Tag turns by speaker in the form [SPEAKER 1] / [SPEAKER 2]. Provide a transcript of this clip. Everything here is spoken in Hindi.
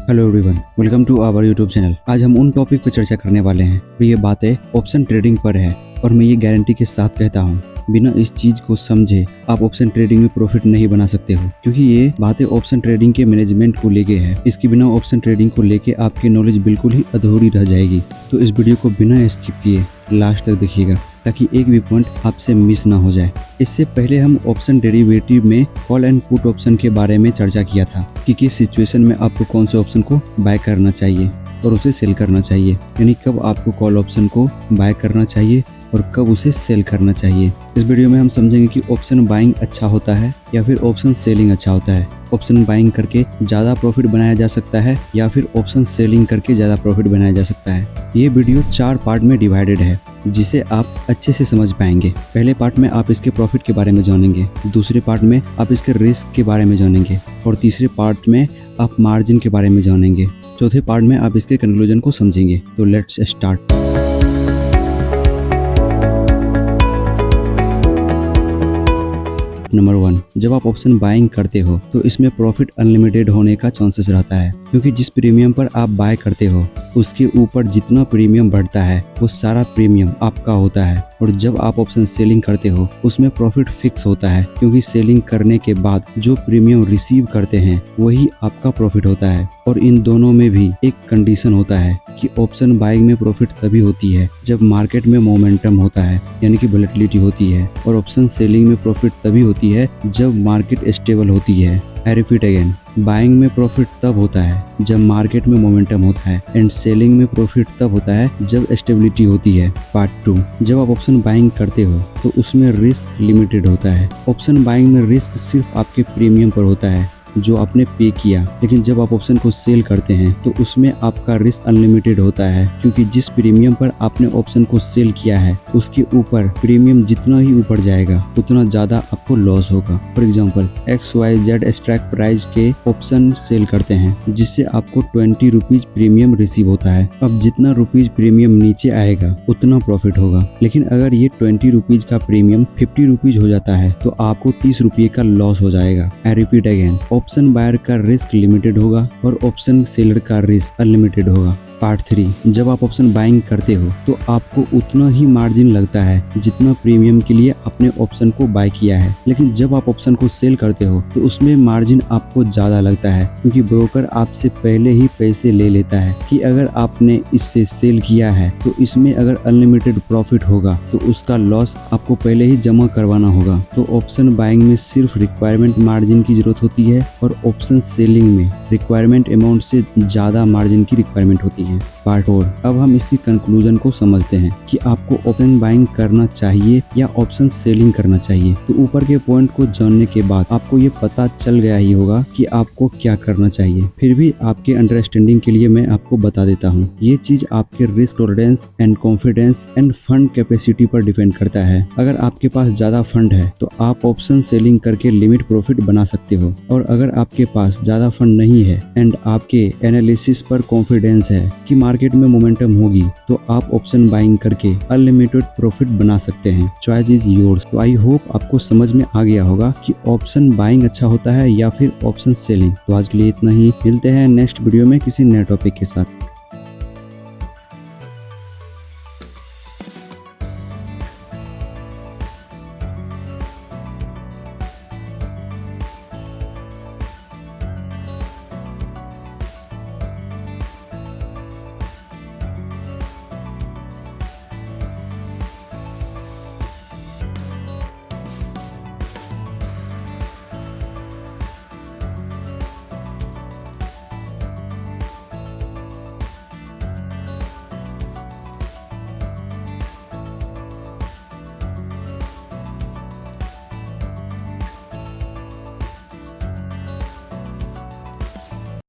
[SPEAKER 1] Hello everyone, welcome to our YouTube channel. आज हम उन टॉपिक पर चर्चा करने वाले हैं और ये बातें ऑप्शन ट्रेडिंग पर है और मैं ये गारंटी के साथ कहता हूँ बिना इस चीज को समझे आप ऑप्शन ट्रेडिंग में प्रॉफिट नहीं बना सकते हो, क्योंकि ये बातें ऑप्शन ट्रेडिंग के मैनेजमेंट को लेके है। इसके बिना ऑप्शन ट्रेडिंग को लेके आपकी नॉलेज बिल्कुल ही अधूरी रह जाएगी। तो इस वीडियो को बिना स्किप किए लास्ट तक देखिएगा ताकि एक भी पॉइंट आपसे मिस ना हो जाए। इससे पहले हम ऑप्शन डेरिवेटिव में कॉल एंड पुट ऑप्शन के बारे में चर्चा किया था कि किस सिचुएशन में आपको कौन से ऑप्शन को बाय करना चाहिए और उसे सेल करना चाहिए, यानी कब आपको कॉल ऑप्शन को बाय करना चाहिए और कब उसे सेल करना चाहिए। इस वीडियो में हम समझेंगे कि ऑप्शन बाइंग अच्छा होता है या फिर ऑप्शन सेलिंग अच्छा होता है। ऑप्शन बाइंग करके ज़्यादा प्रॉफिट बनाया जा सकता है या फिर ऑप्शन सेलिंग करके ज़्यादा प्रॉफिट बनाया जा सकता है। ये वीडियो 4 पार्ट में डिवाइडेड है जिसे आप अच्छे से समझ पाएंगे। पहले पार्ट में आप इसके प्रॉफिट के बारे में जानेंगे, दूसरे पार्ट में आप इसके रिस्क के बारे में जानेंगे और तीसरे पार्ट में आप मार्जिन के बारे में जानेंगे। चौथे पार्ट में आप इसके कंक्लूजन को समझेंगे। तो लेट्स स्टार्ट। नंबर 1, जब आप ऑप्शन बाइंग करते हो तो इसमें प्रॉफिट अनलिमिटेड होने का चांसेस रहता है, क्योंकि जिस प्रीमियम पर आप बाय करते हो उसके ऊपर जितना प्रीमियम बढ़ता है वो सारा प्रीमियम आपका होता है। और जब आप ऑप्शन सेलिंग करते हो उसमें प्रॉफिट फिक्स होता है, क्योंकि सेलिंग करने के बाद जो प्रीमियम रिसीव करते हैं वही आपका प्रॉफिट होता है। और इन दोनों में भी एक कंडीशन होता है कि ऑप्शन बाइंग में प्रॉफिट तभी होती है जब मार्केट में मोमेंटम होता है, यानी कि वोलेटिलिटी होती है, और ऑप्शन सेलिंग में प्रॉफिट तभी होती है जब मार्केट स्टेबल होती है। आई रिपीट अगेन, बाइंग में प्रॉफिट तब होता है जब मार्केट में मोमेंटम होता है एंड सेलिंग में प्रॉफिट तब होता है जब स्टेबिलिटी होती है। पार्ट 2, जब आप ऑप्शन बाइंग करते हो तो उसमें रिस्क लिमिटेड होता है। ऑप्शन बाइंग में रिस्क सिर्फ आपके प्रीमियम पर होता है जो आपने पे किया, लेकिन जब आप ऑप्शन को सेल करते हैं तो उसमें आपका रिस्क अनलिमिटेड होता है, क्योंकि जिस प्रीमियम पर आपने ऑप्शन को सेल किया है उसके ऊपर प्रीमियम जितना ही ऊपर जाएगा उतना ज्यादा आपको लॉस होगा। For example XYZ strike price के ऑप्शन सेल करते हैं जिससे आपको 20 रुपीज प्रीमियम रिसीव होता है। अब जितना रुपीज प्रीमियम नीचे आएगा उतना प्रॉफिट होगा, लेकिन अगर ये 20 रुपीज का प्रीमियम 50 रुपीज हो जाता है तो आपको 30 रुपये का लॉस हो जाएगा। I repeat again, option buyer का रिस्क लिमिटेड होगा और ऑप्शन सेलर का रिस्क अनलिमिटेड होगा। पार्ट 3, जब आप ऑप्शन बाइंग करते हो तो आपको उतना ही मार्जिन लगता है जितना प्रीमियम के लिए आपने ऑप्शन को बाय किया है, लेकिन जब आप ऑप्शन को सेल करते हो तो उसमें मार्जिन आपको ज्यादा लगता है, क्योंकि ब्रोकर आपसे पहले ही पैसे ले लेता है कि अगर आपने इससे सेल किया है तो इसमें अगर अनलिमिटेड प्रॉफिट होगा तो उसका लॉस आपको पहले ही जमा करवाना होगा। तो ऑप्शन बाइंग में सिर्फ रिक्वायरमेंट मार्जिन की जरूरत होती है और ऑप्शन सेलिंग में रिक्वायरमेंट अमाउंट से ज्यादा मार्जिन की रिक्वायरमेंट होती है। पार्ट 4, अब हम इसकी कंक्लूजन को समझते हैं कि आपको ऑप्शन बाइंग करना चाहिए या ऑप्शन सेलिंग करना चाहिए। तो ऊपर के पॉइंट को जानने के बाद आपको ये पता चल गया ही होगा कि आपको क्या करना चाहिए। फिर भी आपके अंडरस्टैंडिंग के लिए मैं आपको बता देता हूँ। ये चीज आपके risk tolerance and confidence end fund capacity पर डिपेंड करता है। अगर आपके पास ज्यादा फंड है तो आप ऑप्शन सेलिंग करके लिमिट प्रॉफिट बना सकते हो, और अगर आपके पास ज्यादा फंड नहीं है एंड आपके एनालिसिस पर कॉन्फिडेंस है कि मार्केट में मोमेंटम होगी तो आप ऑप्शन बाइंग करके अनलिमिटेड प्रॉफिट बना सकते हैं। Choice is yours. तो आई होप आपको समझ में आ गया होगा कि ऑप्शन बाइंग अच्छा होता है या फिर ऑप्शन सेलिंग। तो आज के लिए इतना ही, मिलते हैं नेक्स्ट वीडियो में किसी नए टॉपिक के साथ।